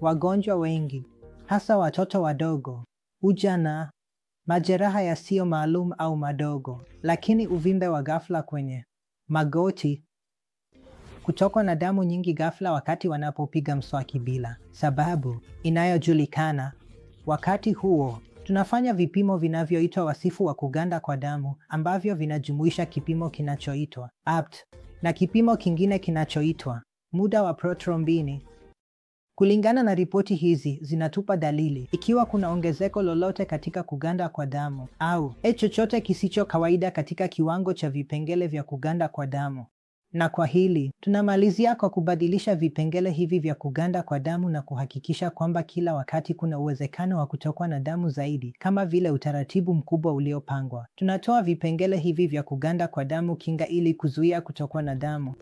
wagonjwa wengi, hasa watoto wadogo, ujana, majeraha yasiyo maalum au madogo, lakini uvimbe wa ghafla kwenye magoti, kutokwa na damu nyingi ghafla wakati wanapopiga mswaki bila sababu inayojulikana. Wakati huo, tunafanya vipimo vinavyoitwa wasifu wa kuganda kwa damu, ambavyo vinajumuisha kipimo kinachoitwa APT na kipimo kingine kinachoitwa muda wa prothrombini. Kulingana na ripoti hizi, zinatupa dalili ikiwa kuna ongezeko lolote katika kuganda kwa damu au chochote kisicho kawaida katika kiwango cha vipengele vya kuganda kwa damu. Na kwa hili, tunamalizia kwa kubadilisha vipengele hivi vya kuganda kwa damu na kuhakikisha kwamba kila wakati kuna uwezekano wa kutokwa na damu zaidi, kama vile utaratibu mkubwa uliopangwa. Tunatoa vipengele hivi vya kuganda kwa damu kinga ili kuzuia kutokwa na damu.